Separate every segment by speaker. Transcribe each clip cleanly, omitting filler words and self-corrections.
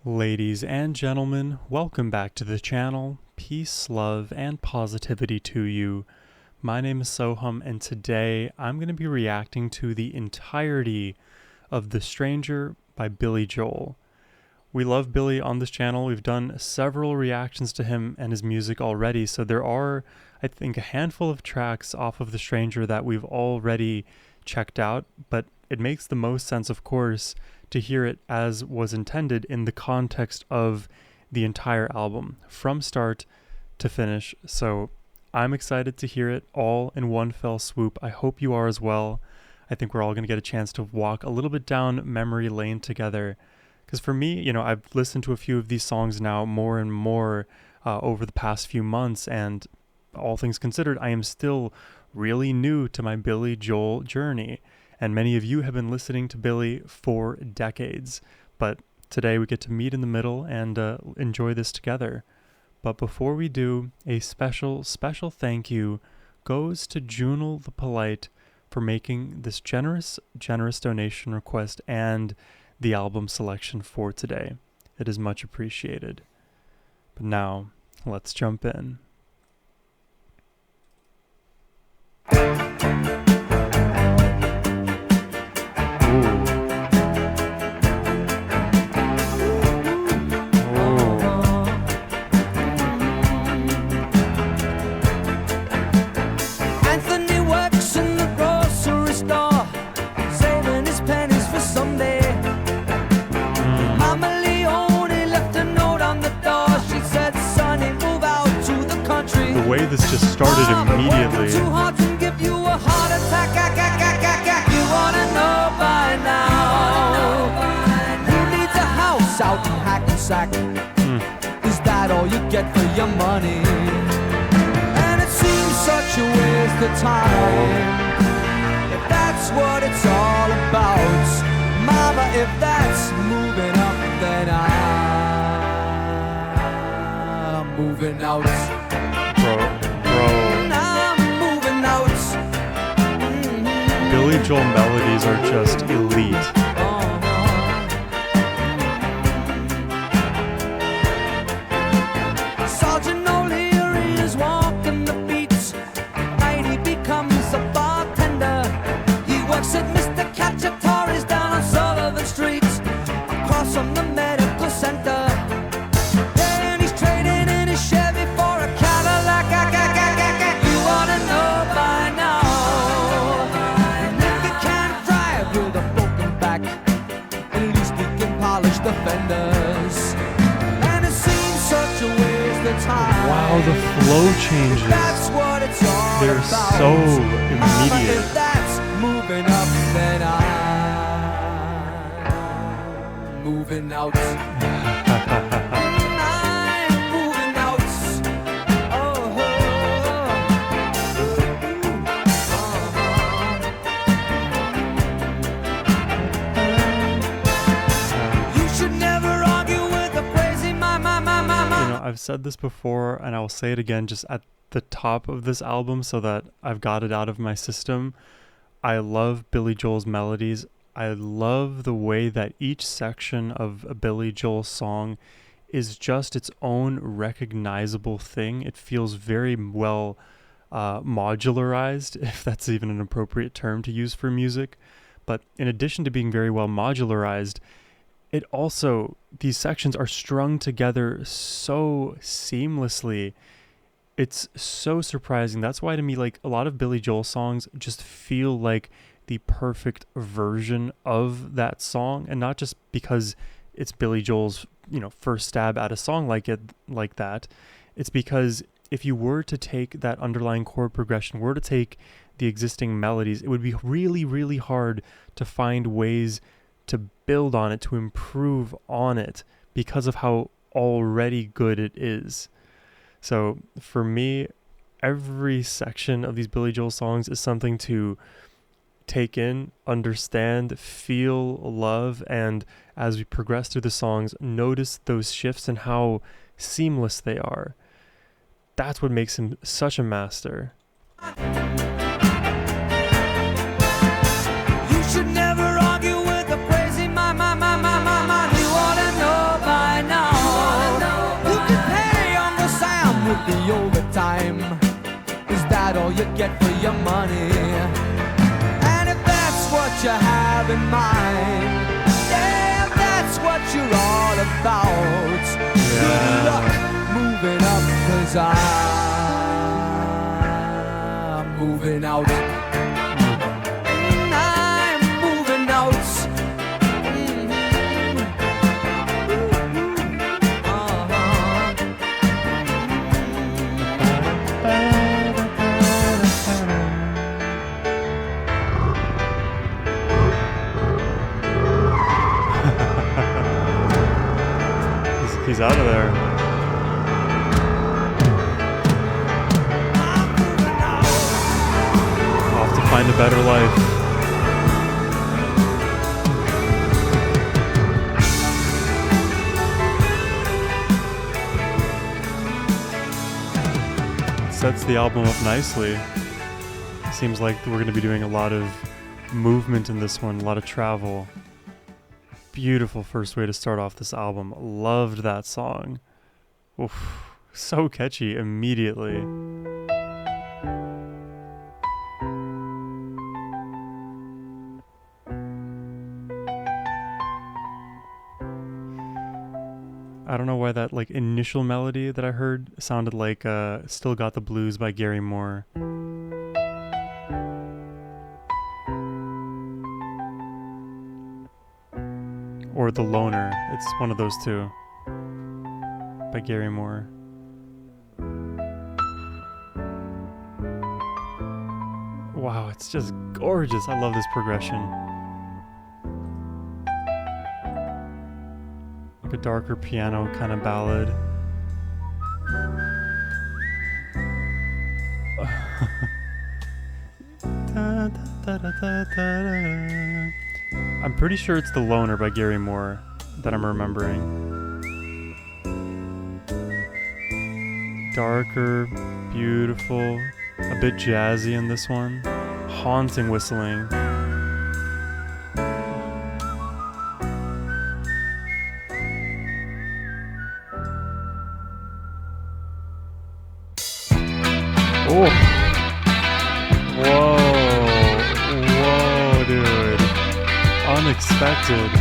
Speaker 1: Ladies and gentlemen, welcome back to the channel. Peace, love, and positivity to you. My name is Sohum, and today I'm going to be reacting to the entirety of The Stranger by Billy Joel. We love Billy on this channel. We've done several reactions to him and his music already, so there are, I think, a handful of tracks off of The Stranger that we've already checked out, but it makes the most sense, of course, to hear it as was intended in the context of the entire album, from start to finish. So I'm excited to hear it all in one fell swoop. I hope you are as well. I think we're all going to get a chance to walk a little bit down memory lane together. Because for me, I've listened to a few of these songs now more and more over the past few months, and all things considered, I am still really new to my Billy Joel journey. And many of you have been listening to Billy for decades. But today we get to meet in the middle and enjoy this together. But before we do, a special thank you goes to Junal the Polite for making this generous donation request and the album selection for today. It is much appreciated. But now, let's jump in. The way this just started immediately.
Speaker 2: Too hard to give you a heart attack. You wanna know by now. Who needs a house out in Hackensack? Is that all you get for your money? And it seems such a waste of time. If that's what it's all about, Mama, if that's moving up, then I'm moving out. I'm moving out.
Speaker 1: Billy Joel melodies are just elite.
Speaker 2: Sergeant O'Leary is walking the beats. Night he becomes a bartender. He works at Mr. Cacciatore's down on Sullivan Street, across from the medical center. And he's trading in his Chevy for a Cadillac. You wanna know by now. And if he can't drive with a broken back, at least he can polish the fenders. And it seems such a waste of time.
Speaker 1: Wow, the flow changes.
Speaker 2: That's what it's all
Speaker 1: They're
Speaker 2: about.
Speaker 1: so
Speaker 2: Mama,
Speaker 1: immediate.
Speaker 2: if that's moving up, then I'm moving out. I'm moving out. You should never argue with a crazy
Speaker 1: I've said this before, and I will say it again just at the top of this album so that I've got it out of my system. I love Billy Joel's melodies. I love the way that each section of a Billy Joel song is just its own recognizable thing. It feels very well modularized, if that's even an appropriate term to use for music. But in addition to being very well modularized, it also, these sections are strung together so seamlessly. It's so surprising. That's why to me, like, a lot of Billy Joel songs just feel like the perfect version of that song, and not just because it's Billy Joel's, first stab at a song like that. It's because if you were to take that underlying chord progression, were to take the existing melodies, it would be really, really hard to find ways to build on it, to improve on it, because of how already good it is. So for me, every section of these Billy Joel songs is something to take in, understand, feel, love, and as we progress through the songs, notice those shifts and how seamless they are. That's what makes him such a master.
Speaker 2: You should never argue with a crazy man. You ought to know by love in mind. Yeah, that's what you're all about. Good luck moving up, 'cause I'm moving out. I'm moving out.
Speaker 1: He's out of there. Off to find a better life. Sets the album up nicely. Seems like we're going to be doing a lot of movement in this one, a lot of travel. Beautiful first way to start off this album. Loved that song. Oof, so catchy immediately. I don't know why that like initial melody that I heard sounded like Still Got the Blues by Gary Moore. Or The Loner. It's one of those two. By Gary Moore. Wow, it's just gorgeous. I love this progression. Like a darker piano kind of ballad. I'm pretty sure it's The Loner by Gary Moore that I'm remembering. Darker, beautiful, a bit jazzy in this one. Haunting whistling. Oh! Whoa! Whoa, dude. Unexpected.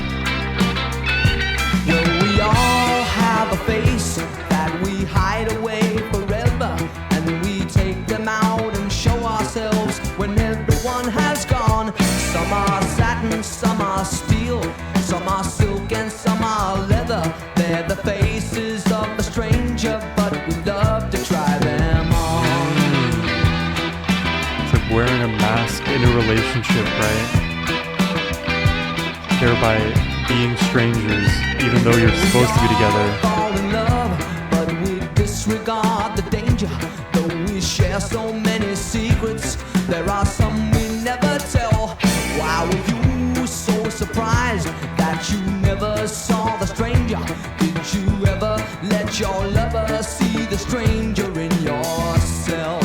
Speaker 2: Well, we all have a face that we hide away forever, and we take them out and show ourselves when everyone has gone. Some are satin, some are steel, some are silk and some are leather. They're the faces of a stranger, but we love to try them on.
Speaker 1: It's like wearing a mask in a relationship, right? Thereby being strangers, even though you're supposed to be together.
Speaker 2: Fall in love, but we disregard the danger. Though we share so many secrets, there are some we never tell. Why were you so surprised that you never saw the stranger? Did you ever let your lover see the stranger in yourself?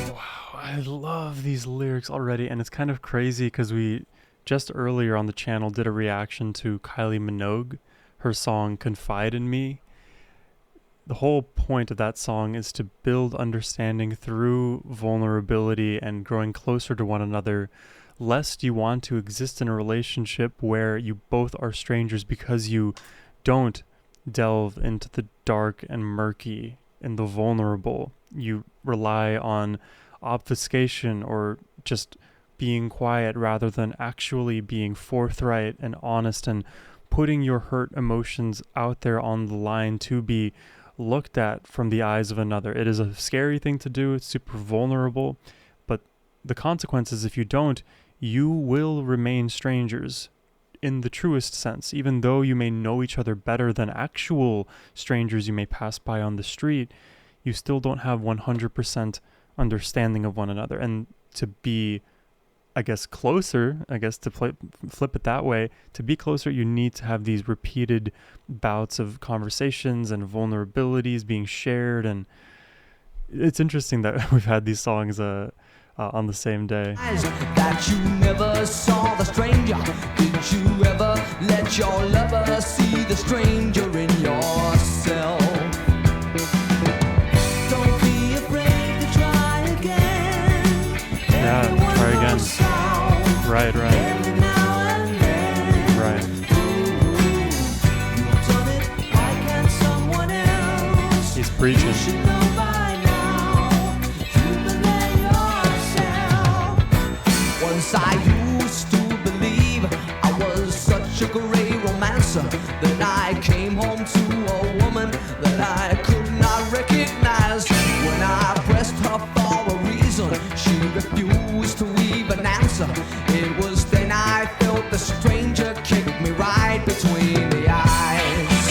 Speaker 1: Wow, I love these lyrics already, and it's kind of crazy because we just earlier on the channel did a reaction to Kylie Minogue, her song Confide in Me. The whole point of that song is to build understanding through vulnerability and growing closer to one another, lest you want to exist in a relationship where you both are strangers because you don't delve into the dark and murky and the vulnerable. You rely on obfuscation or just being quiet rather than actually being forthright and honest and putting your hurt emotions out there on the line to be looked at from the eyes of another. It is a scary thing to do. It's super vulnerable, but the consequences, if you don't, you will remain strangers in the truest sense. Even though you may know each other better than actual strangers you may pass by on the street, you still don't have 100% understanding of one another. And to be, I guess, closer, to flip it that way, to be closer, you need to have these repeated bouts of conversations and vulnerabilities being shared. And it's interesting that we've had these songs on the same day.
Speaker 2: That you never saw the stranger. Did you ever let your lover see the stranger in yourself? Don't be afraid to try again.
Speaker 1: Yeah, try again. Right.
Speaker 2: Every now and then.
Speaker 1: Right.
Speaker 2: You've done it, why can't someone else?
Speaker 1: He's
Speaker 2: You
Speaker 1: preaching.
Speaker 2: should know by now. You've been there yourself. Once I used to believe I was such a great romancer that I came home to a woman that I could not recognize. When I pressed her for a reason, she refused to even answer. It was then I felt the stranger kick me right between the eyes.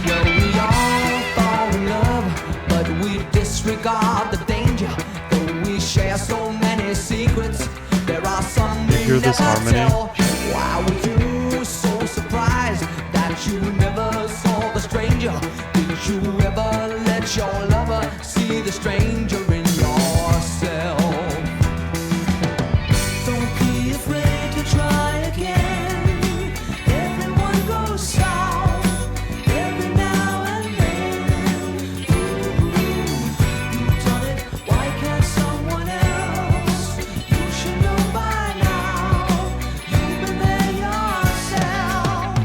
Speaker 2: Well, we all fall in love, but we disregard the danger. Though we share so many secrets, there are some we
Speaker 1: hear this
Speaker 2: never
Speaker 1: harmony?
Speaker 2: tell. Why were you so surprised that you never saw the stranger? Did you ever let your lover see the stranger in yourself? Don't be afraid to try again. Everyone goes south every now and then. You've done it, why can't someone else? You should know by now. You've been there yourself.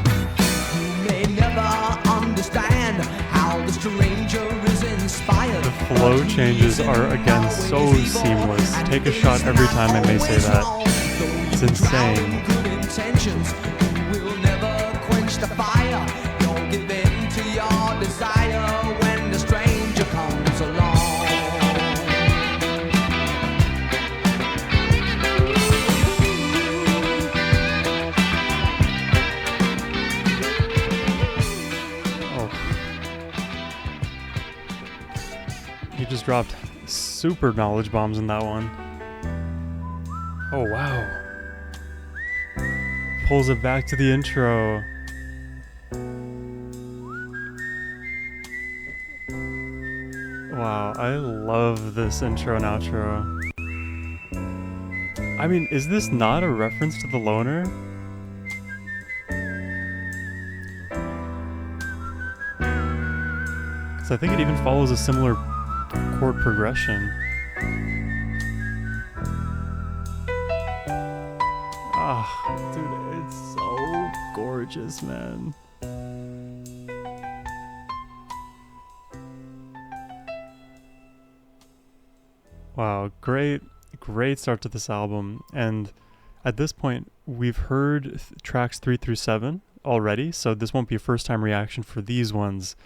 Speaker 2: You may never understand how the stranger is inspired.
Speaker 1: The flow changes are again so seamless. Take a shot every time I may say that. It's insane.
Speaker 2: Good intentions, you will never quench the fire. Don't give in to your desire when the stranger comes along.
Speaker 1: Oh. He just dropped super knowledge bombs in that one. Oh, wow. Pulls it back to the intro. Wow, I love this intro and outro. I mean, is this not a reference to the loner? Because I think it even follows a similar chord progression. Ah, dude, it's so gorgeous, man. Wow, great start to this album. And at this point, we've heard tracks 3 through 7 already, so this won't be a first-time reaction for these ones,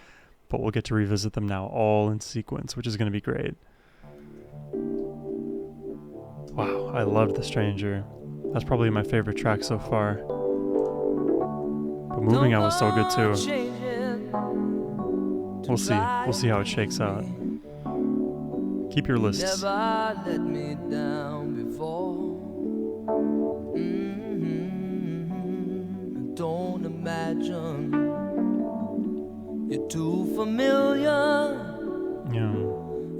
Speaker 1: but we'll get to revisit them now all in sequence, which is going to be great. Wow, I love The Stranger. That's probably my favorite track so far. But Moving Out was so good too. We'll see how it shakes out. Keep your lists.
Speaker 2: Never let me down before. Don't imagine you're too familiar,
Speaker 1: Yeah.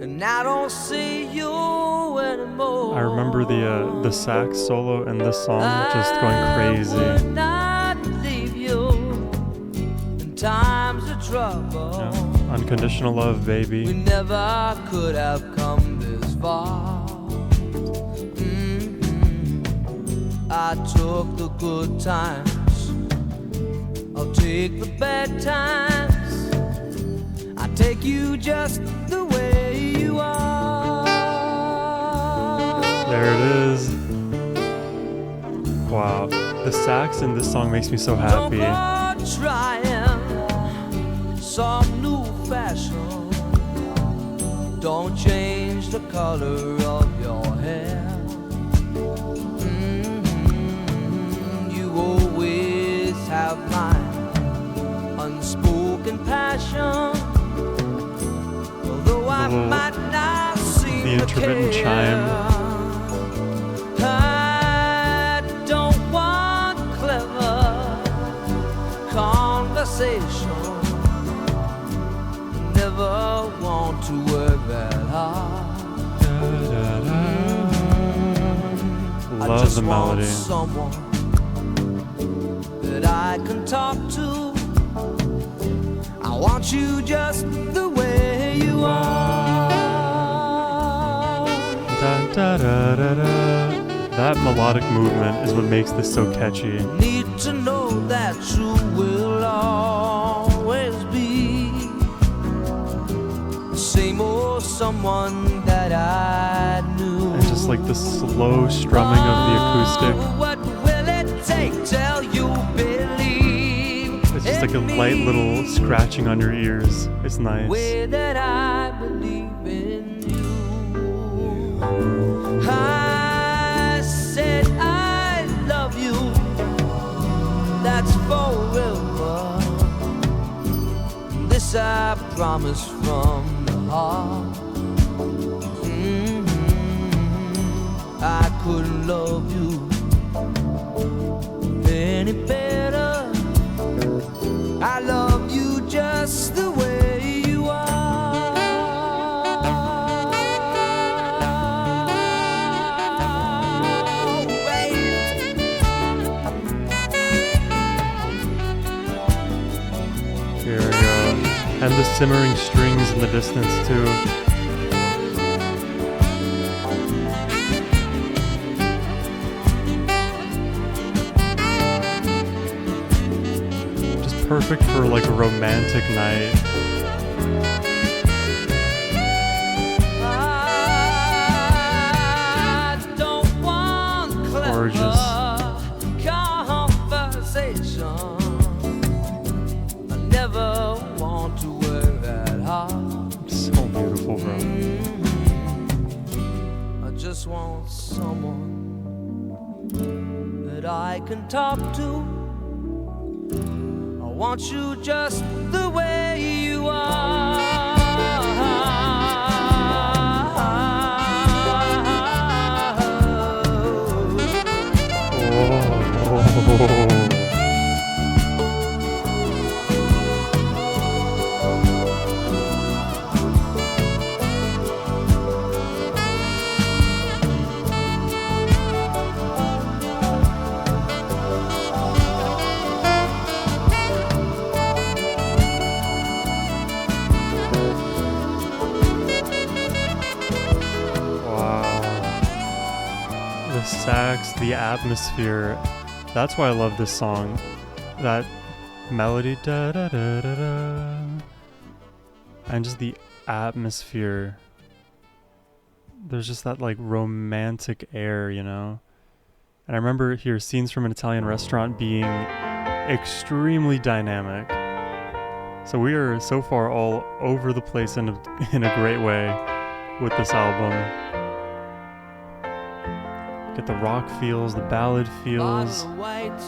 Speaker 2: and I don't see you anymore.
Speaker 1: I remember the sax solo in this song just going
Speaker 2: I
Speaker 1: crazy.
Speaker 2: would not leave you in times of trouble.
Speaker 1: Yeah. Unconditional Love,
Speaker 2: We
Speaker 1: baby.
Speaker 2: never could have come this far. I took the good times, I'll take the bad times. I take you just the way you are.
Speaker 1: There it is. Wow. The sax in this song makes me so happy.
Speaker 2: Don't go trying some new fashion. Don't change the color of your hair. You always have my unspoken passion. Although I might not seem
Speaker 1: the
Speaker 2: to
Speaker 1: intermittent
Speaker 2: care.
Speaker 1: chime.
Speaker 2: I don't want clever conversation. Never want to work that hard. I
Speaker 1: Love
Speaker 2: just
Speaker 1: the melody.
Speaker 2: want someone that I can talk to. I I want you just the way you are.
Speaker 1: Da, da, da, da, da. That melodic movement is what makes this so catchy.
Speaker 2: Need to know that you will always be the same old someone that I knew.
Speaker 1: And just like the slow strumming of the acoustic.
Speaker 2: What will it take till you believe?
Speaker 1: It's just like a light little scratching on your ears. It's nice.
Speaker 2: Way that I believe in you. I said I love you. That's forever. This I promise from the heart. I couldn't love you any better. I love you just the way you are.
Speaker 1: Here we go. And the simmering strings in the distance too. Perfect for like a romantic night.
Speaker 2: I don't want
Speaker 1: Gorgeous.
Speaker 2: conversation. I never want to work that hard.
Speaker 1: So beautiful, bro.
Speaker 2: I just want someone that I can talk to. I want you just the way you are.
Speaker 1: Oh. Sax, the atmosphere. That's why I love this song. That melody, da da da da da, and just the atmosphere. There's just that like romantic air, you know. And I remember here scenes from an Italian restaurant being extremely dynamic. So we are so far all over the place in a great way with this album. Get the rock feels, the ballad feels.
Speaker 2: A bottle of white,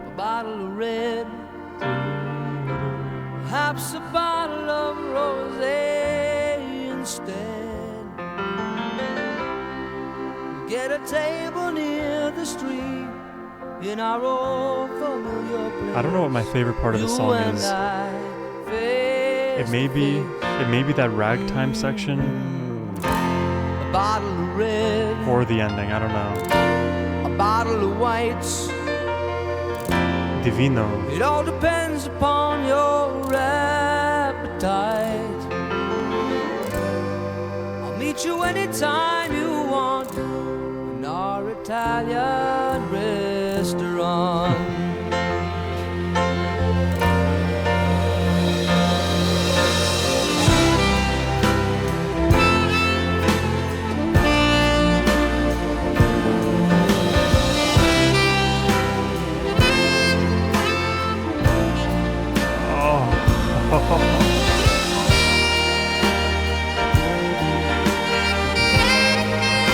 Speaker 2: a bottle of red, perhaps a bottle of rosé instead. Get a table near the street in our old familiar place.
Speaker 1: I don't know what my favorite part of the song is. It may be that ragtime section.
Speaker 2: Bottle of red,
Speaker 1: or the ending, I don't know.
Speaker 2: A bottle of whites,
Speaker 1: Divino.
Speaker 2: It all depends upon your appetite. I'll meet you anytime you want in our Italian restaurant.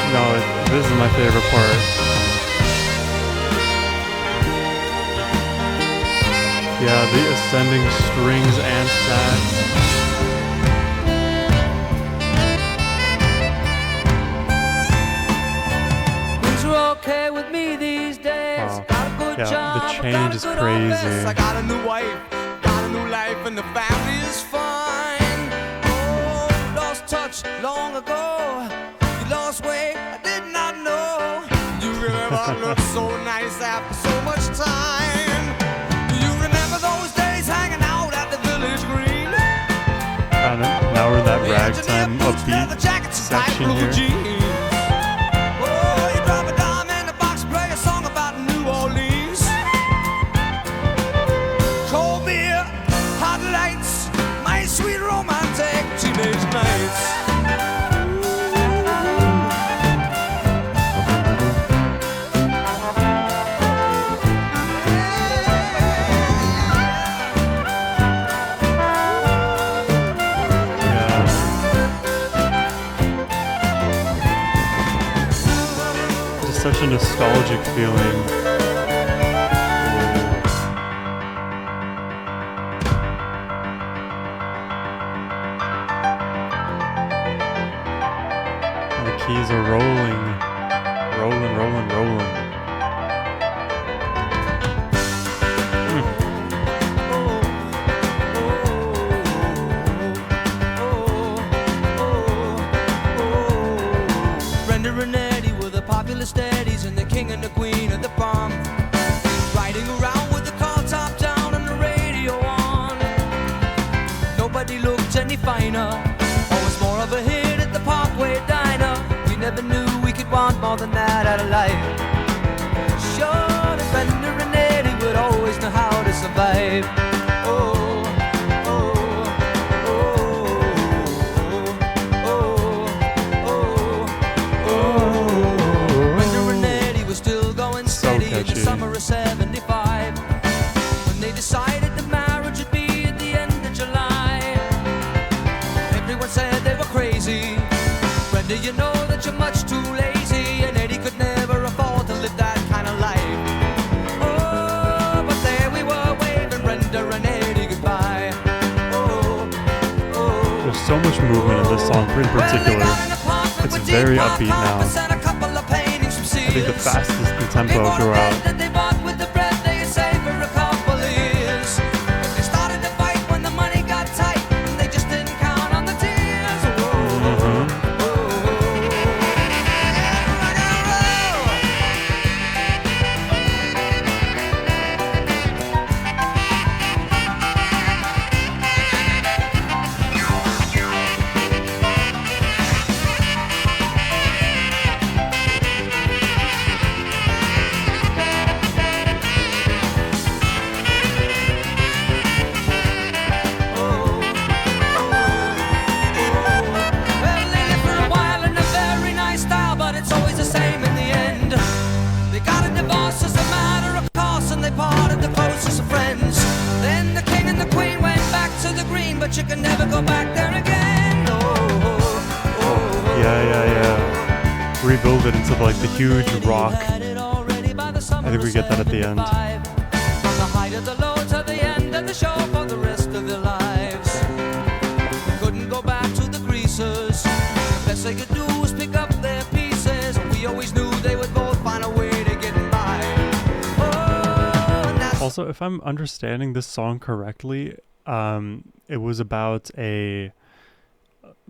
Speaker 1: No, this is my favorite part. Yeah, the ascending strings and sax.
Speaker 2: Things are okay with me these days.
Speaker 1: Wow.
Speaker 2: Got a good
Speaker 1: Yeah,
Speaker 2: job,
Speaker 1: the change is crazy.
Speaker 2: I got a new wife, got a new life, and the family is fine. Oh, lost touch long ago. You lost weight, I did not know. You remember look so nice after so much time. Do you remember those days?
Speaker 1: Now we're in that ragtime upbeat section here.
Speaker 2: Oh, you drop a dime in the box, play a song about New Orleans. Cold beer, hot lights, my sweet romantic teenage nights.
Speaker 1: Such a nostalgic feeling. And the keys are rolling. Rolling, rolling, rolling.
Speaker 2: Brenda and Eddie were the popular steadies and the king and the queen of the bomb. Riding around with the car top down and the radio on. Nobody looked any finer. Always more of a hit at the Parkway Diner. We never knew we could want more than that out of life. Sure, the Brenda and Eddie would always know how to survive. Oh. In the summer of 75, when they decided the marriage would be at the end of July. Everyone said they were crazy. Brenda, you know that you're much too lazy, and Eddie could never afford to live that kind of life. Oh, but there we were waving Brenda and Eddie goodbye. Oh, oh.
Speaker 1: There's so much movement in this song in particular. It's very upbeat now. I think the fastest the tempo will go out.
Speaker 2: They bought with the bread they saved for a couple of years. They started to fight when the money got tight, and they just didn't count on the tears. But you can never go back there again.
Speaker 1: Yeah. Rebuild it into like the huge rock. I think we get that at the end.
Speaker 2: From the height of the low to the end of the show for the rest of their lives. Couldn't go back to the greasers. The best they could do was pick up their pieces. We always knew they would both find a way to get by.
Speaker 1: Also, if I'm understanding this song correctly, it was about a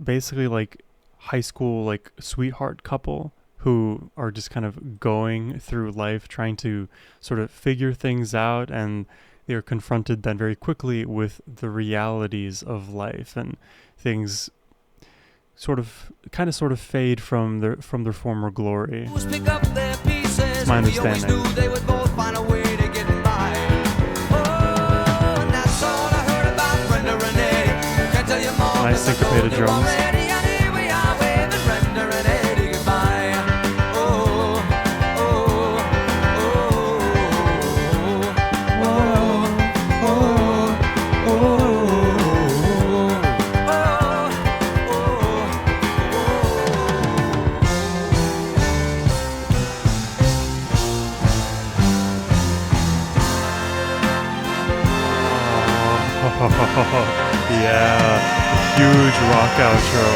Speaker 1: basically like high school like sweetheart couple who are just kind of going through life trying to sort of figure things out, and they're confronted then very quickly with the realities of life, and things sort of fade from their former glory. That's my understanding. Nice syncopated drums. Yeah, huge rock outro.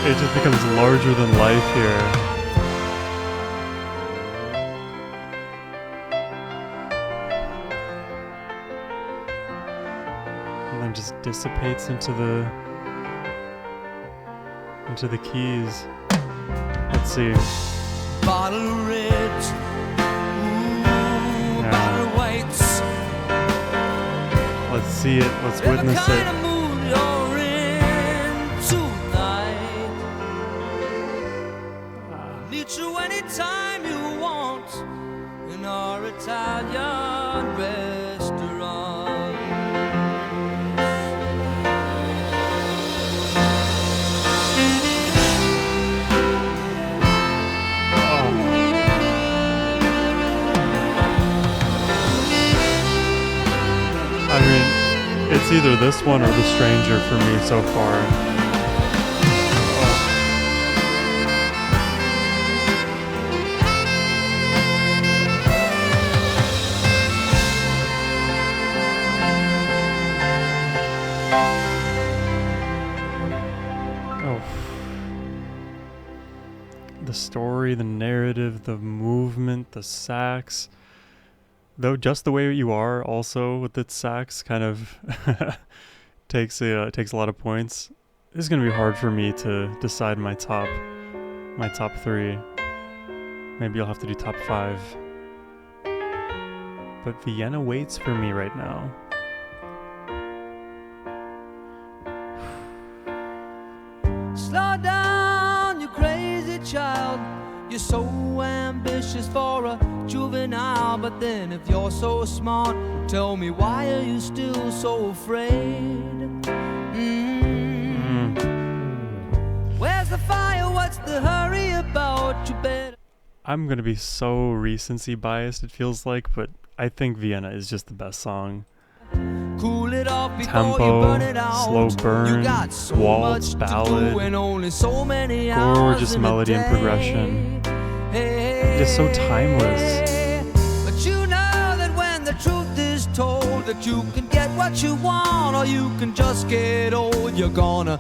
Speaker 1: It just becomes larger than life here. And then just dissipates into the keys. Let's see.
Speaker 2: Bottle of reds, bottle of whites.
Speaker 1: Let's see it. Let's witness it. either this one or The Stranger for me so far. The story, the narrative, the movement, the sax. Though Just the Way You Are also with its sax kind of takes a lot of points. This is gonna be hard for me to decide my top 3. Maybe I'll have to do top 5. But Vienna waits for me right now.
Speaker 2: Slow down, you crazy child. You're so ambitious for a juvenile. But then if you're so smart, tell me, why are you still so afraid? Where's the fire? What's the hurry about? You better.
Speaker 1: I'm gonna be so recency biased, it feels like, but I think Vienna is just the best song.
Speaker 2: Cool it off before
Speaker 1: Tempo,
Speaker 2: you burn it out.
Speaker 1: slow burn,
Speaker 2: You got so
Speaker 1: waltz,
Speaker 2: much
Speaker 1: ballad,
Speaker 2: to do and only so many hours
Speaker 1: gorgeous
Speaker 2: in a
Speaker 1: melody and
Speaker 2: day.
Speaker 1: progression.
Speaker 2: Hey,
Speaker 1: Just so timeless.
Speaker 2: but you know that when the truth is told, that you can get what you want or you can just get old. You're gonna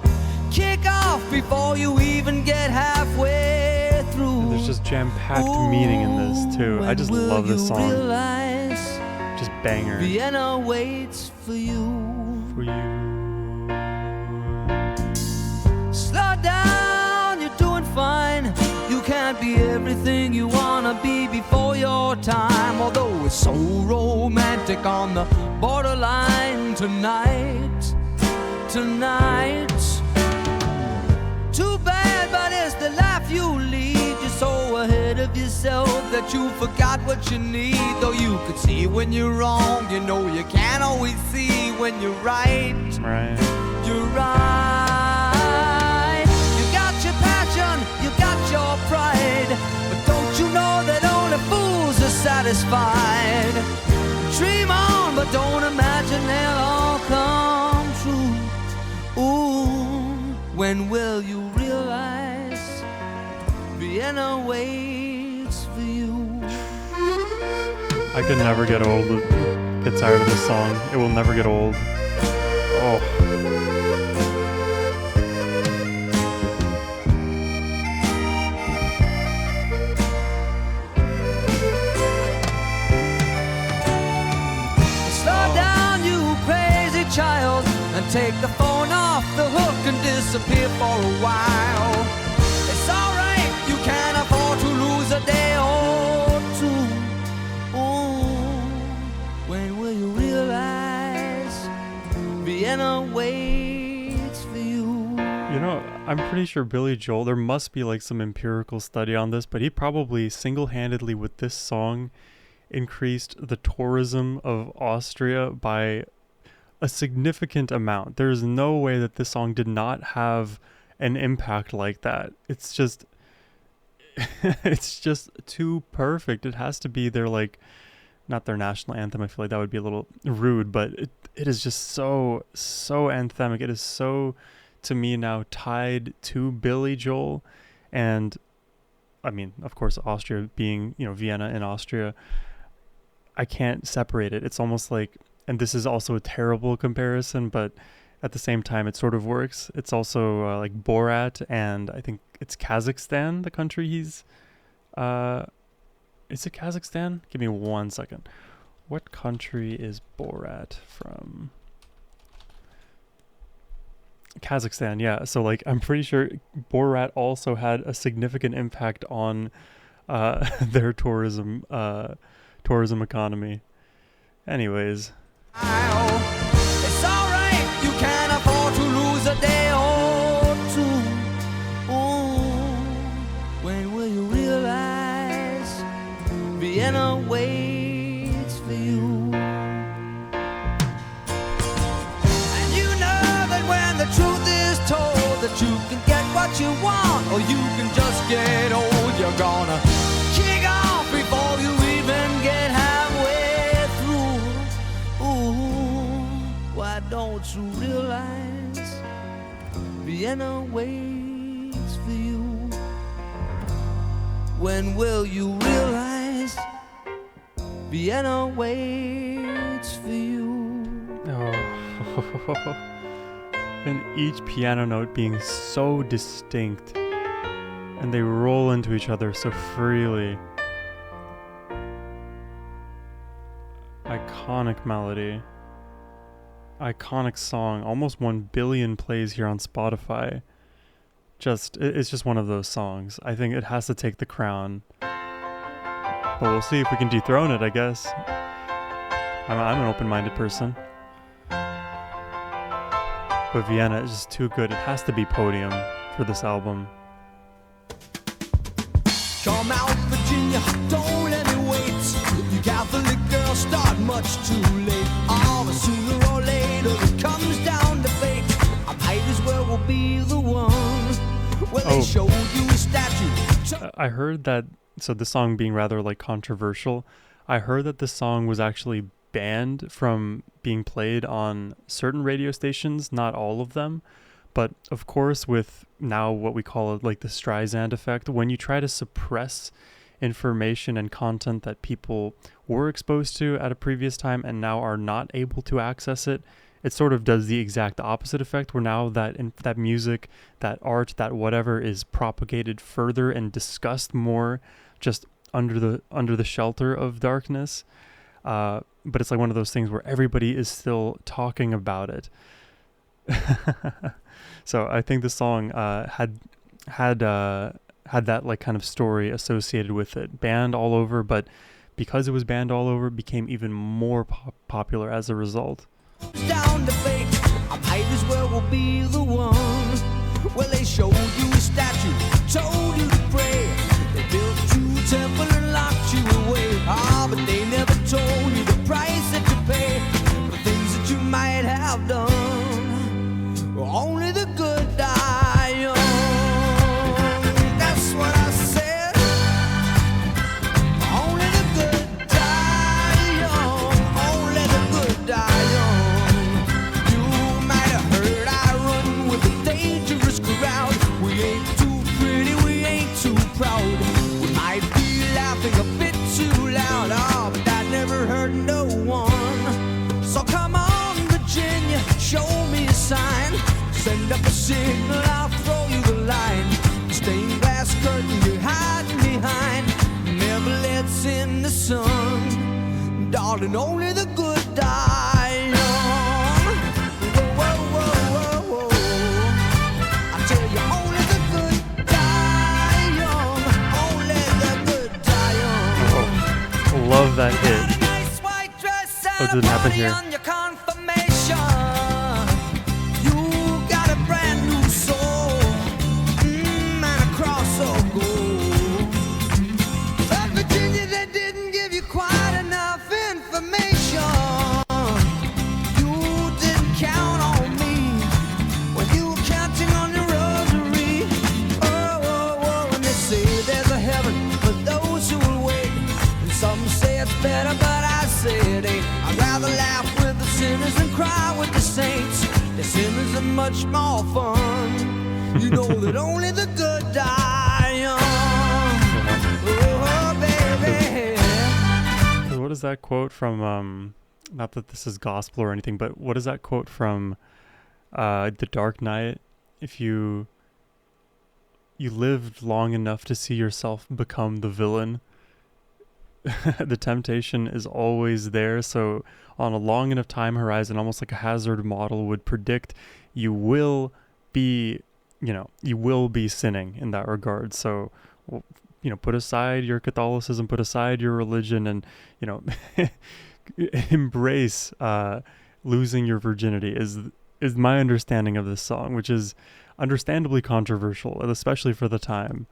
Speaker 2: kick off before you even get halfway through.
Speaker 1: There's just jam-packed meaning in this too. I just
Speaker 2: When
Speaker 1: love
Speaker 2: will
Speaker 1: this
Speaker 2: you
Speaker 1: song.
Speaker 2: realize
Speaker 1: Just banger.
Speaker 2: Vienna waits for you.
Speaker 1: For you.
Speaker 2: Slow down, you're doing fine. You can't be everything you wanna be before your time. Although it's so romantic on the borderline tonight. Too bad, but it's the life you lead. You're so ahead of yourself that you forgot what you need. Though you could see when you're wrong, you know you can't always see when you're right.
Speaker 1: Right.
Speaker 2: You're right. You got your passion, you got your pride. But don't you know that only fools are satisfied? Dream on, but don't imagine they'll all come true. Ooh, when will you realize Vienna waits for you?
Speaker 1: I could never get tired of this song. It will never get old. Oh.
Speaker 2: Slow down, you crazy child, and take the phone off the hook and disappear for a while. It's alright, you can't afford to lose a day or two. Ooh, when will you realize Vienna waits for you?
Speaker 1: You know, I'm pretty sure Billy Joel, there must be like some empirical study on this, but he probably single-handedly with this song increased the tourism of Austria by a significant amount. There's no way that this song did not have an impact like that. It's just it's just too perfect. It has to be their, like, not their national anthem. I feel like that would be a little rude, but it is just so anthemic. It is so, to me now, tied to Billy Joel. And I mean, of course, Austria being, Vienna in Austria, I can't separate it. It's almost like, and this is also a terrible comparison, but at the same time, it sort of works. It's also like Borat, and I think it's Kazakhstan, the country he's... is it Kazakhstan? Give me 1 second. What country is Borat from? Kazakhstan, yeah. So, like, I'm pretty sure Borat also had a significant impact on their tourism economy. Anyways.
Speaker 2: It's alright, you can't afford to lose a day or two. Ooh, when will you realize Vienna waits for you? And you know that when the truth is told, that you can get what you want or you can just get old. You're gonna kick off before you even get halfway through. Ooh, why don't you realize Vienna waits for you? When will you realize Vienna waits for you?
Speaker 1: Oh. And each piano note being so distinct, and they roll into each other so freely. Iconic melody. Iconic song. Almost 1 billion plays here on Spotify. It's just one of those songs. I think it has to take the crown. But we'll see if we can dethrone it, I guess. I'm an open-minded person. But Vienna is just too good. It has to be podium for this album.
Speaker 2: Come out, Virginia, don't let me wait. You Catholic girls start much too late. Oh, but sooner or later it comes down to fate. I might as well be the one. Well, they showed you a statue.
Speaker 1: I heard that, so this song being rather like controversial, I heard that this song was actually banned from being played on certain radio stations, not all of them. But of course, with now what we call it like the Streisand effect, when you try to suppress information and content that people were exposed to at a previous time and now are not able to access it, it sort of does the exact opposite effect, where now that music, that art, that whatever is propagated further and discussed more just under the shelter of darkness. But it's like one of those things where everybody is still talking about it. So I think the song had that like kind of story associated with it, banned all over, but because it was banned all over, it became even more popular as a result.
Speaker 2: Down to fate, I might as well be the one. Well, they showed you a statue, told you to pray. They built you a temple and locked you away. Ah, but they never told you the price that you pay for the things that you might have done. Only the good die young. That's what I said. Only the good die young. Only the good die young. You might have heard I run with a dangerous crowd. We ain't too pretty, we ain't too proud. We might be laughing a bit too loud. Oh, but that never hurt no one. So come on, Virginia, show me a sign. Send up a signal, I'll throw you the line. Stained glass curtain you're hiding behind never lets in the sun. Darling, only the good die young. Whoa, whoa, whoa, whoa, whoa. I tell you, only the good die young. Only the good die young.
Speaker 1: Oh, love that hit. What did happen here?
Speaker 2: Better, but I say it ain't. I'd rather laugh with the sinners and cry with the saints. The sinners are much more fun. You know that only the good die young. Oh, baby.
Speaker 1: What is that quote from, not that this is gospel or anything, but what is that quote from The Dark Knight? If you lived long enough to see yourself become the villain, the temptation is always there. So on a long enough time horizon, almost like a hazard model would predict, you will be sinning in that regard. So, put aside your Catholicism, put aside your religion, and, embrace losing your virginity is my understanding of this song, which is understandably controversial, especially for the time.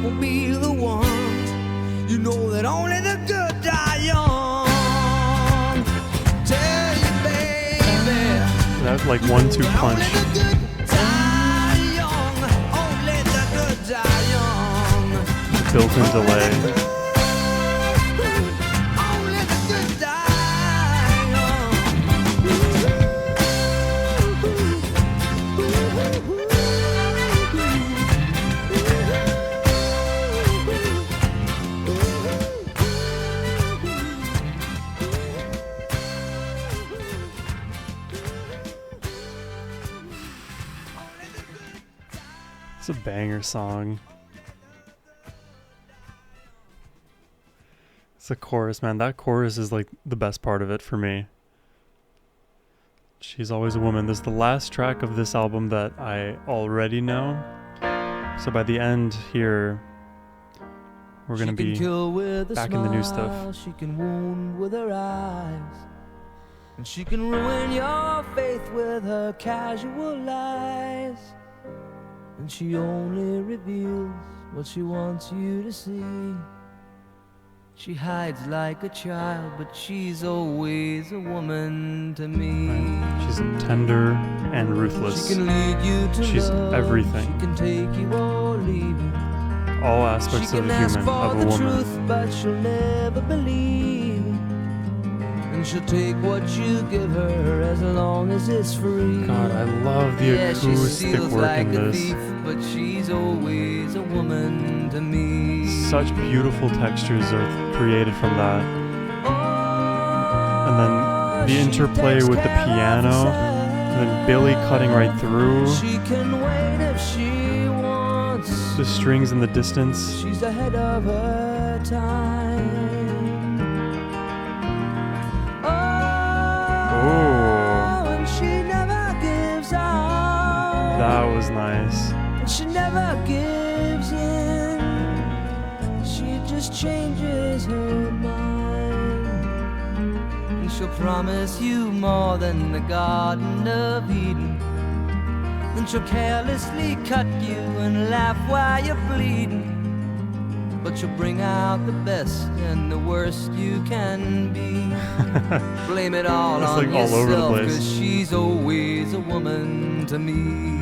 Speaker 2: won't be the one. You know that only the good die young. Tell you, baby,
Speaker 1: That like 1-2 punch.
Speaker 2: only the good die young. Only the good die young.
Speaker 1: Built-in delay.
Speaker 2: Only the good die young.
Speaker 1: It's a banger song. It's the chorus, man. That chorus is like the best part of it for me. She's Always a Woman. This is the last track of this album that I already know. So by the end here, we're going to be back in the new stuff.
Speaker 2: She can wound with her eyes, and she can ruin your faith with her casual lies. And she only reveals what she wants you to see. She hides like a child, but she's always a woman to me.
Speaker 1: Right. She's tender and ruthless.
Speaker 2: She can lead you to
Speaker 1: She's
Speaker 2: love.
Speaker 1: everything.
Speaker 2: She can take you or leave you.
Speaker 1: All aspects of a human, of a woman.
Speaker 2: Truth, but she'll never believe. And she'll take what you give her as long as it's free.
Speaker 1: God, I love the acoustic work
Speaker 2: like
Speaker 1: in this.
Speaker 2: Thief, but she's always a woman to me.
Speaker 1: Such beautiful textures are created from that. And then the interplay with the piano, and then Billy cutting right through.
Speaker 2: She can wait if she wants.
Speaker 1: The strings in the distance.
Speaker 2: She's ahead of her time.
Speaker 1: Oh,
Speaker 2: and she never gives out.
Speaker 1: that was nice.
Speaker 2: And she never gives in. She just changes her mind. And she'll promise you more than the Garden of Eden. Then she'll carelessly cut you and laugh while you're bleeding. But you'll bring out the best and the worst you can be. Blame it all
Speaker 1: It's
Speaker 2: on
Speaker 1: like all over the
Speaker 2: yourself,
Speaker 1: place.
Speaker 2: 'cause she's always a woman to me.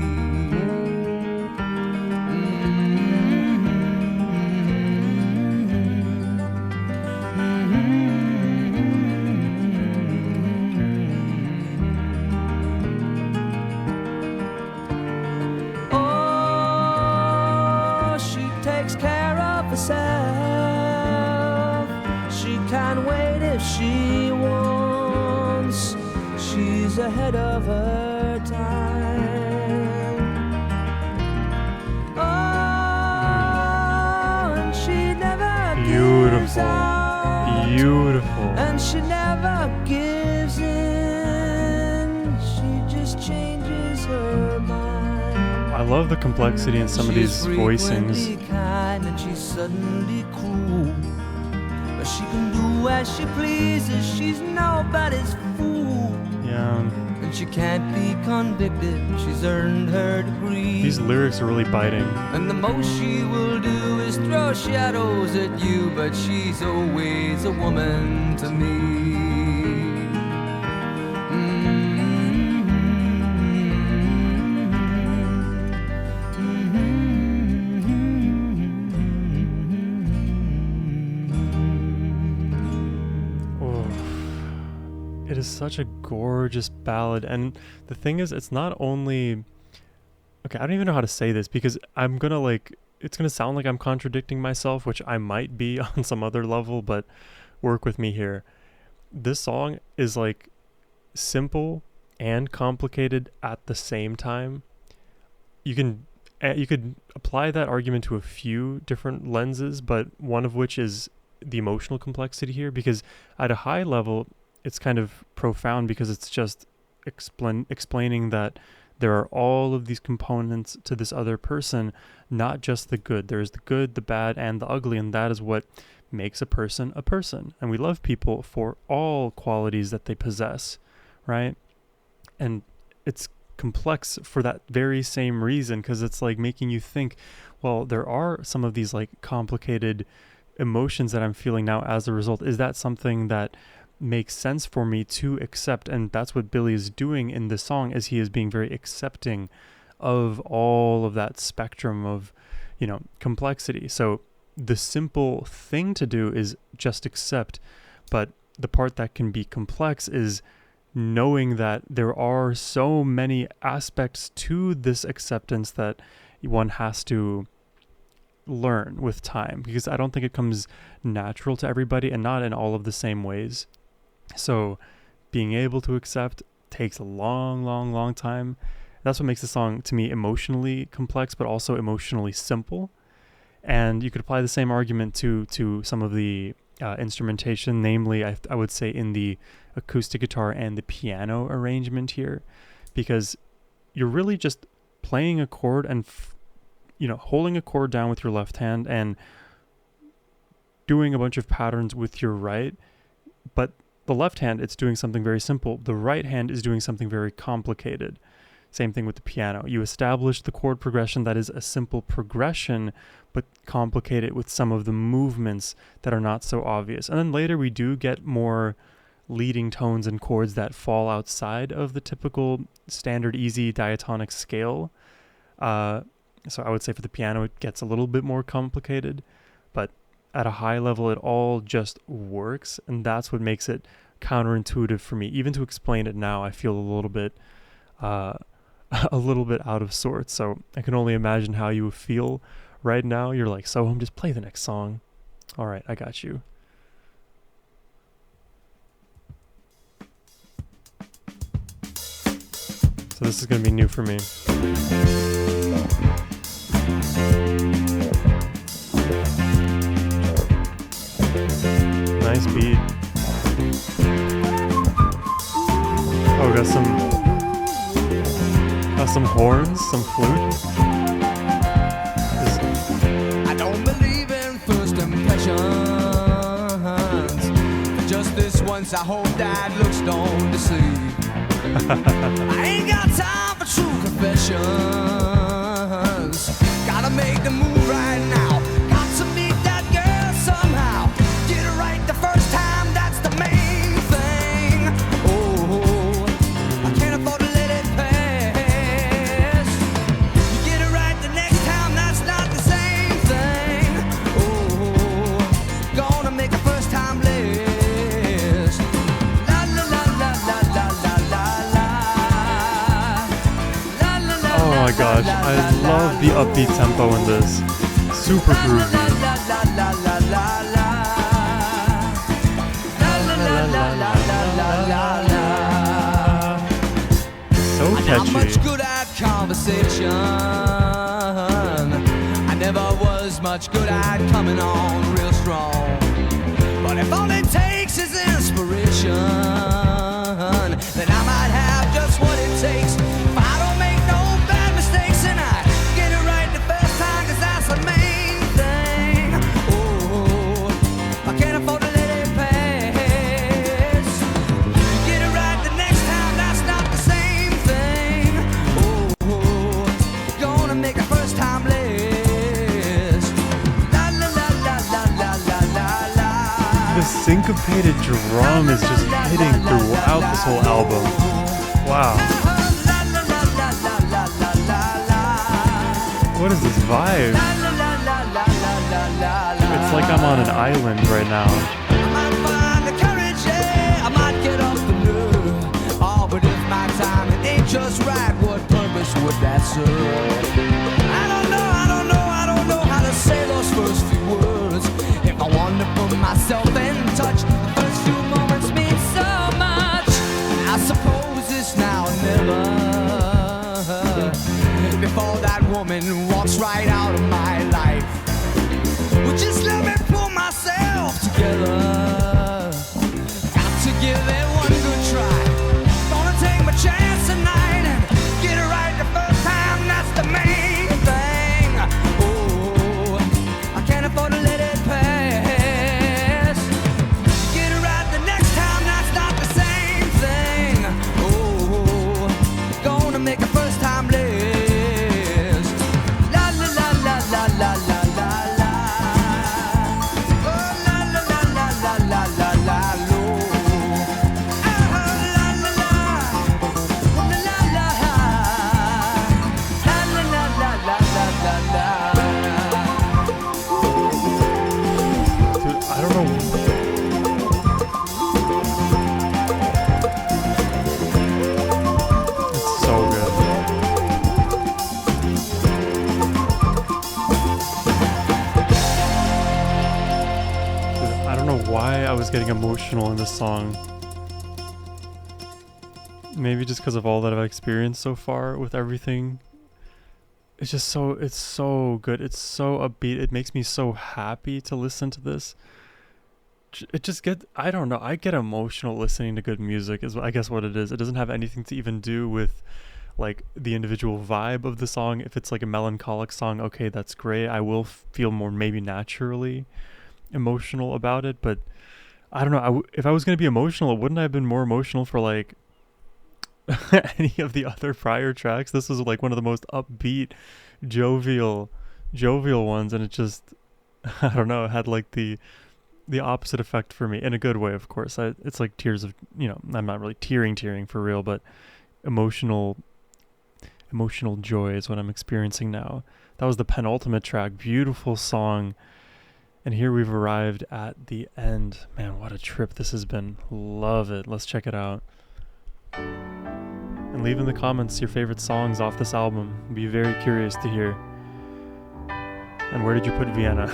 Speaker 2: Oh, she takes care of herself. She can wait if she wants. She's ahead of her time. Oh, and she never gives
Speaker 1: Beautiful.
Speaker 2: out.
Speaker 1: Beautiful.
Speaker 2: And she never gives in. She just changes her mind.
Speaker 1: I love the complexity in some of these voicings.
Speaker 2: She's kind and she's suddenly cruel. But she can do as she pleases. She's nobody's fool.
Speaker 1: Yeah.
Speaker 2: And she can't be convicted. She's earned her degree.
Speaker 1: These lyrics are really biting.
Speaker 2: And the most she will do is throw shadows at you. But she's always a woman to me.
Speaker 1: It is such a gorgeous ballad, and the thing is, it's not only... Okay, I don't even know how to say this, because I'm gonna it's gonna sound like I'm contradicting myself, which I might be on some other level, but work with me here. This song is like simple and complicated at the same time. You could apply that argument to a few different lenses, but one of which is the emotional complexity here, because at a high level, it's kind of profound because it's just explaining that there are all of these components to this other person, not just the good. There's the good, the bad, and the ugly, and that is what makes a person a person. And we love people for all qualities that they possess, right? And it's complex for that very same reason, because it's like making you think, well, there are some of these like complicated emotions that I'm feeling now as a result. Is that something that makes sense for me to accept? And that's what Billy is doing in this song, is he is being very accepting of all of that spectrum of, complexity. So the simple thing to do is just accept, but the part that can be complex is knowing that there are so many aspects to this acceptance that one has to learn with time, because I don't think it comes natural to everybody and not in all of the same ways. So being able to accept takes a long, long, long time. That's what makes the song to me emotionally complex, but also emotionally simple. And you could apply the same argument to some of the instrumentation, namely I would say in the acoustic guitar and the piano arrangement here, because you're really just playing a chord and holding a chord down with your left hand and doing a bunch of patterns with your right. But the left hand, it's doing something very simple. The right hand is doing something very complicated. Same thing with the piano. You establish the chord progression that is a simple progression, but complicate it with some of the movements that are not so obvious. And then later we do get more leading tones and chords that fall outside of the typical standard easy diatonic scale. So I would say for the piano, it gets a little bit more complicated, but at a high level, it all just works. And that's what makes it counterintuitive for me. Even to explain it now, I feel a little bit out of sorts. So I can only imagine how you feel right now. You're like, Sohum, just play the next song. All right, I got you. So this is going to be new for me. Nice beat. Oh, got some horns, some flute.
Speaker 2: I don't believe in first impressions. Just this once, I hope that looks don't deceive. I ain't got time for true confessions. Gotta make the move right now. Got to meet that girl somehow. Get it right the first time, that's the main thing. Oh, I can't afford to let it pass. You get it right the next time, that's not the same thing. Oh, gonna make a first time last. La la la la la la la la.
Speaker 1: Oh my gosh, I love the upbeat tempo in this. Super groovy. So
Speaker 2: I'm not much
Speaker 1: catchy.
Speaker 2: good at conversation. I never was much good at coming on real strong. But if all it takes is inspiration, then I might have just what it takes. If I don't make no bad mistakes and I get it right the first time, 'cause that's the main thing. Oh, I can't afford to let it pass. You get it right the next time, that's not the same thing. Oh, gonna make a first time last. La la la la la la la la la.
Speaker 1: The syncopated drum is just hitting throughout this whole album. Wow. What is this vibe? It's like I'm on an island right now.
Speaker 2: I might find the courage, yeah, I might get up the nerve. Oh, but if my time it ain't just right, what purpose would that serve? I don't know how to say those first few words. If I want to put myself in touch, the first few moments mean so much. I suppose it's now or never. Before that woman walks right out of my life. Well, just let me pull myself together. Got to give it one good try. Gonna take my chance tonight and get it right the first time. That's the main thing. Oh, I can't afford to let it pass. Get it right the next time. That's not the same thing. Oh, gonna make a
Speaker 1: was getting emotional in this song. Maybe just because of all that I've experienced so far with everything. It's so good. It's so upbeat. It makes me so happy to listen to this. I don't know. I get emotional listening to good music is I guess what it is. It doesn't have anything to even do with like the individual vibe of the song. If it's like a melancholic song, okay, that's great. I will feel more maybe naturally emotional about it, but I don't know. If I was going to be emotional, wouldn't I have been more emotional for like any of the other prior tracks? This was like one of the most upbeat, jovial ones, and it just, I don't know, it had like the opposite effect for me in a good way, of course. It's like tears of, I'm not really tearing for real, but emotional joy is what I'm experiencing now. That was the penultimate track. Beautiful song. And here we've arrived at the end. Man, what a trip this has been. Love it. Let's check it out. And leave in the comments your favorite songs off this album. Be very curious to hear. And where did you put Vienna?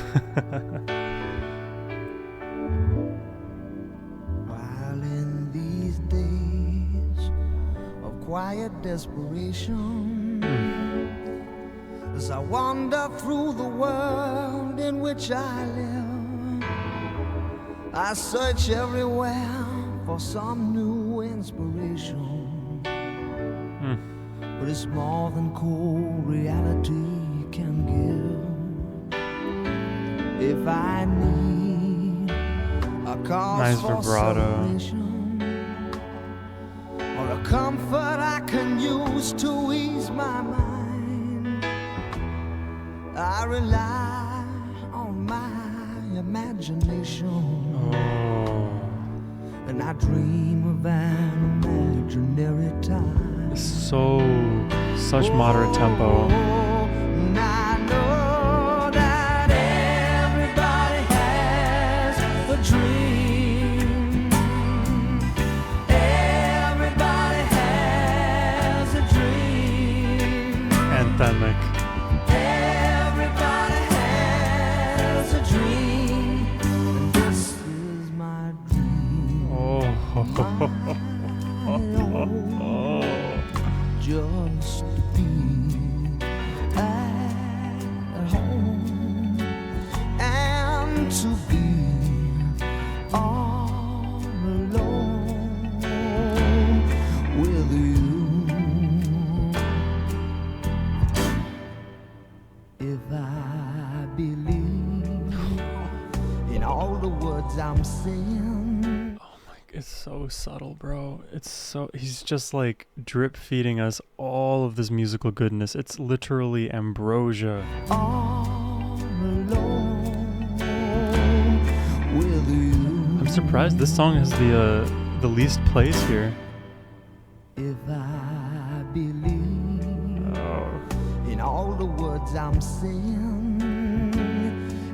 Speaker 2: While in these days of quiet desperation, as I wander through the world in which I live, I search everywhere for some new inspiration. But it's more than cold reality can give. If I need a cause
Speaker 1: nice
Speaker 2: for
Speaker 1: vibrato.
Speaker 2: or a comfort I can use to ease my mind, I rely on my imagination. And I dream of an imaginary time.
Speaker 1: Such moderate tempo.
Speaker 2: And I know that everybody has a dream. Everybody has a dream.
Speaker 1: Anthemic.
Speaker 2: Everybody has a dream. And this is my dream. Just to be at home and to be all alone with you. If I believe in all the words I'm saying.
Speaker 1: It's so subtle, bro. He's just like drip feeding us all of this musical goodness. It's literally ambrosia.
Speaker 2: All alone with you.
Speaker 1: I'm surprised this song has the least plays here.
Speaker 2: If I believe in all the words I'm saying,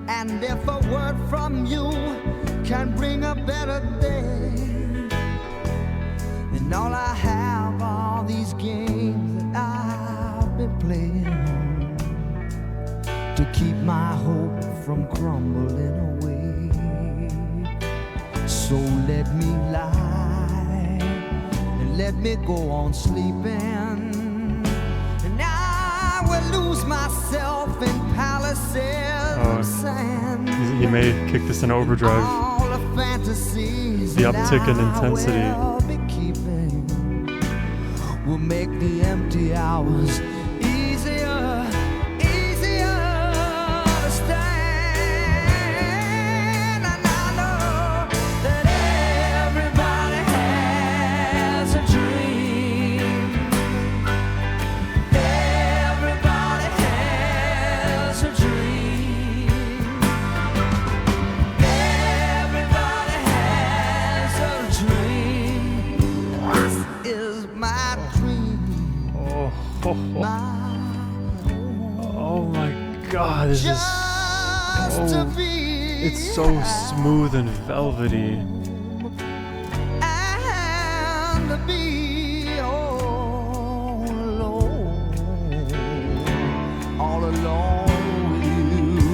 Speaker 2: and if a word from you can bring a better day, and all I have are these games that I've been playing to keep my hope from crumbling away. So let me lie and let me go on sleeping, and I will lose myself in palaces of sand.
Speaker 1: He may kick this in overdrive.
Speaker 2: All the fantasies
Speaker 1: the uptick in intensity
Speaker 2: will make the empty hours easier to stand. And I know that everybody has a dream. Everybody has a dream. Everybody has a dream. This is my dream.
Speaker 1: Oh my god, this is it's so smooth and velvety.
Speaker 2: And to be all alone with you.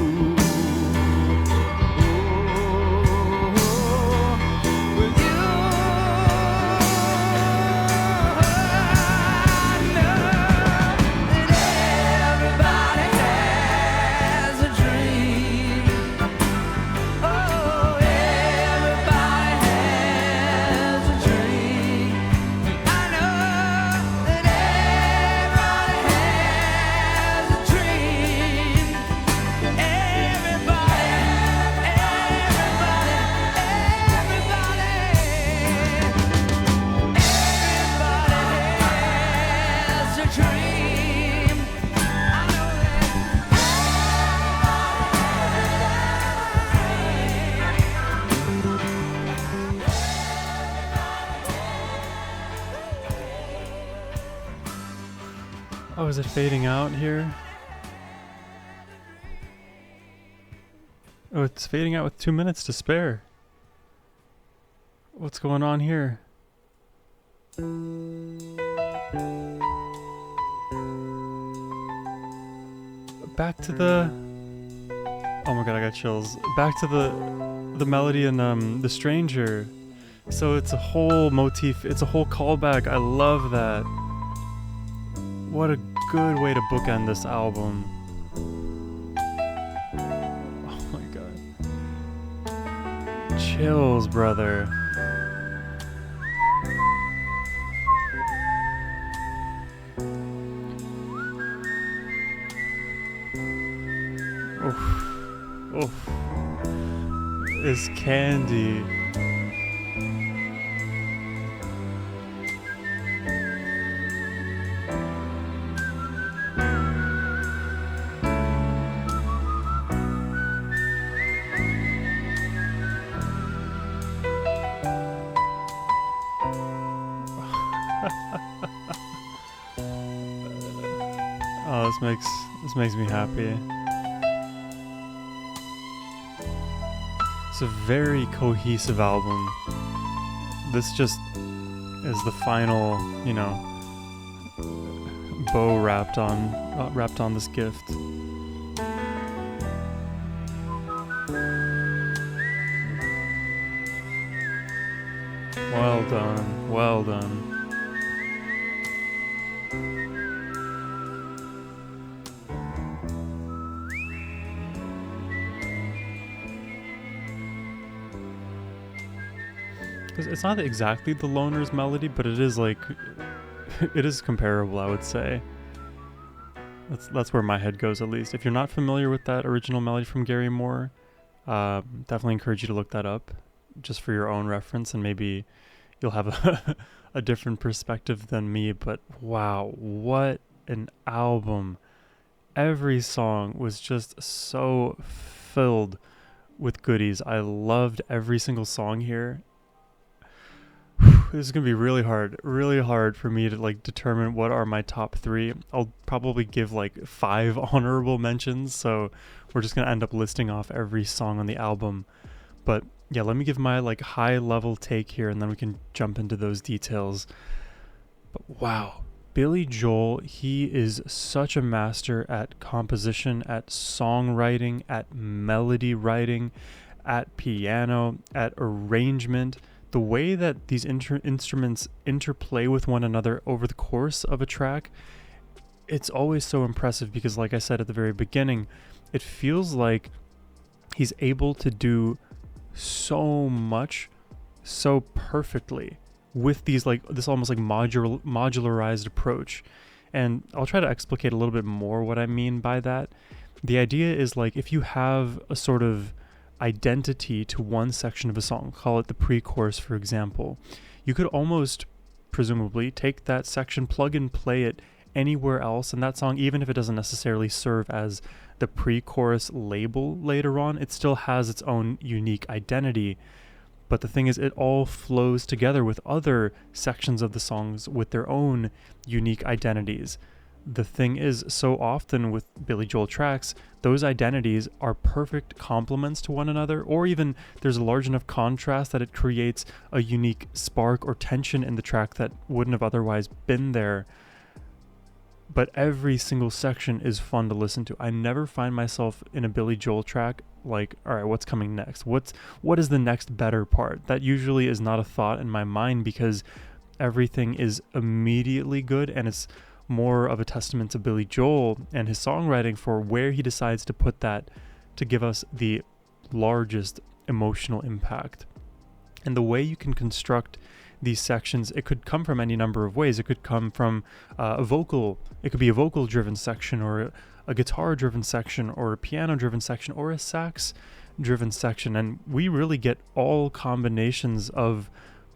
Speaker 1: Oh, is it fading out here? Oh, it's fading out with 2 minutes to spare. What's going on here? Back to the... Oh my god, I got chills. Back to the melody in The Stranger. So it's a whole motif, it's a whole callback. I love that. What a good way to bookend this album. Oh my god. Chills, brother. Oof. Oof. Is candy. Oh, this makes me happy. It's a very cohesive album. This just is the final, you know, bow wrapped on this gift. Well done, well done. Because it's not exactly the Loner's melody, but it is like, it is comparable, I would say. That's where my head goes, at least. If you're not familiar with that original melody from Gary Moore, definitely encourage you to look that up, just for your own reference, and maybe you'll have a different perspective than me. But wow, what an album. Every song was just so filled with goodies. I loved every single song here. This is gonna be really hard for me to like determine what are my top 3. I'll probably give like 5 honorable mentions, so we're just gonna end up listing off every song on the album. But yeah, let me give my like high level take here, and then we can jump into those details. But wow, Billy Joel, he is such a master at composition, at songwriting, at melody writing, at piano, at arrangement. The way that these instruments interplay with one another over the course of a track, it's always so impressive, because like I said at the very beginning, it feels like he's able to do so much so perfectly with these like this almost like modularized approach. And I'll try to explicate a little bit more what I mean by that. The idea is like, if you have a sort of identity to one section of a song, call it the pre-chorus for example, you could almost presumably take that section, plug and play it anywhere else in that song, even if it doesn't necessarily serve as the pre-chorus label later on. It still has its own unique identity. But the thing is, it all flows together with other sections of the songs with their own unique identities. The thing is, so often with Billy Joel tracks, those identities are perfect complements to one another, or even there's a large enough contrast that it creates a unique spark or tension in the track that wouldn't have otherwise been there. But every single section is fun to listen to. I never find myself in a Billy Joel track like, all right, what's coming next? What is the next better part? That usually is not a thought in my mind, because everything is immediately good, and it's more of a testament to Billy Joel and his songwriting for where he decides to put that to give us the largest emotional impact. And the way you can construct these sections, it could come from any number of ways. It could come from it could be a vocal driven section, or a guitar driven section, or a piano driven section, or a sax driven section. And we really get all combinations of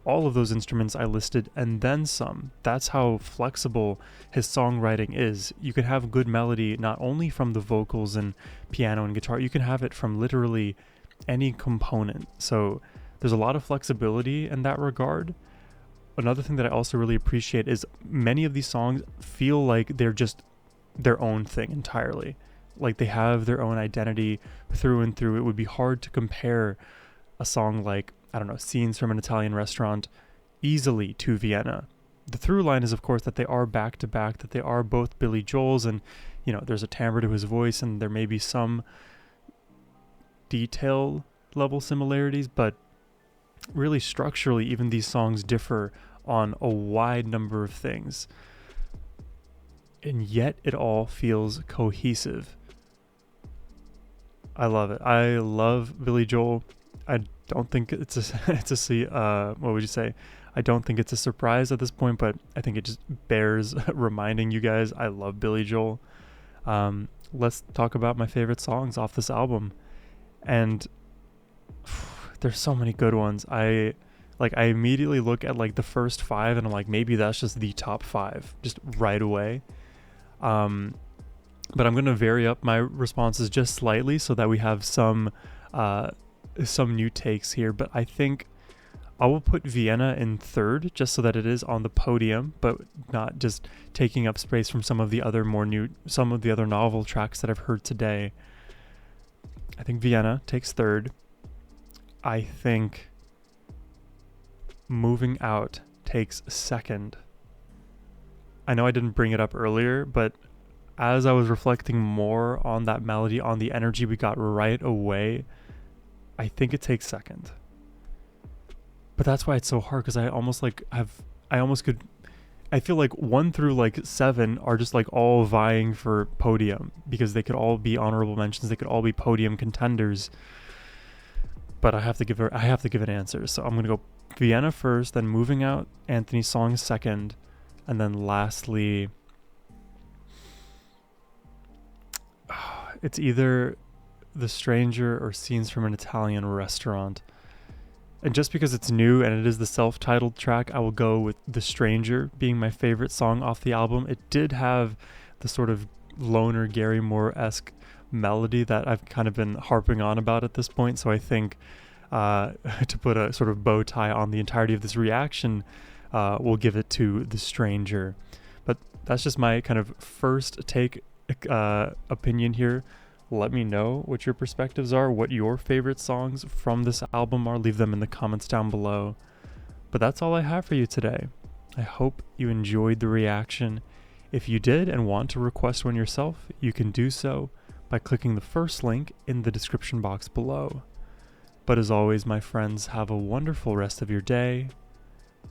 Speaker 1: all of those instruments I listed and then some. That's how flexible his songwriting is. You can have good melody not only from the vocals and piano and guitar, you can have it from literally any component. So there's a lot of flexibility in that regard. Another thing that I also really appreciate is many of these songs feel like they're just their own thing entirely. Like, they have their own identity through and through. It would be hard to compare a song like, I don't know, Scenes from an Italian Restaurant easily to Vienna. The through line is, of course, that they are back to back, that they are both Billy Joel's, and, you know, there's a timbre to his voice, and there may be some detail level similarities, but really structurally, even these songs differ on a wide number of things. And yet it all feels cohesive. I love it. I love Billy Joel. I don't think it's what would you say? I don't think it's a surprise at this point, but I think it just bears reminding you guys I love Billy Joel. Let's talk about my favorite songs off this album. And there's so many good ones. I immediately look at like the first 5 and I'm like, maybe that's just the top 5 just right away. But I'm going to vary up my responses just slightly so that we have some new takes here. But I think I will put Vienna in third just so that it is on the podium, but not just taking up space from some of the other novel tracks that I've heard today. I think Vienna takes third. I think Moving Out takes second. I know I didn't bring it up earlier, but as I was reflecting more on that melody, on the energy we got right away, I think it takes second. But that's why it's so hard, because I feel like 1 through like 7 are just like all vying for podium, because they could all be honorable mentions, they could all be podium contenders. But I have to give an answer. So I'm gonna go Vienna first, then Moving Out, Anthony's Song second, and then lastly, it's either The Stranger or Scenes from an Italian Restaurant. And just because it's new and it is the self-titled track, I will go with The Stranger being my favorite song off the album. It did have the sort of loner Gary Moore-esque melody that I've kind of been harping on about at this point. So I think to put a sort of bow tie on the entirety of this reaction, we'll give it to The Stranger. But that's just my kind of first take opinion here. Let me know what your perspectives are, what your favorite songs from this album are. Leave them in the comments down below. But that's all I have for you today. I hope you enjoyed the reaction. If you did and want to request one yourself, you can do so by clicking the first link in the description box below. But as always, my friends, have a wonderful rest of your day.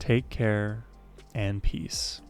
Speaker 1: Take care and peace.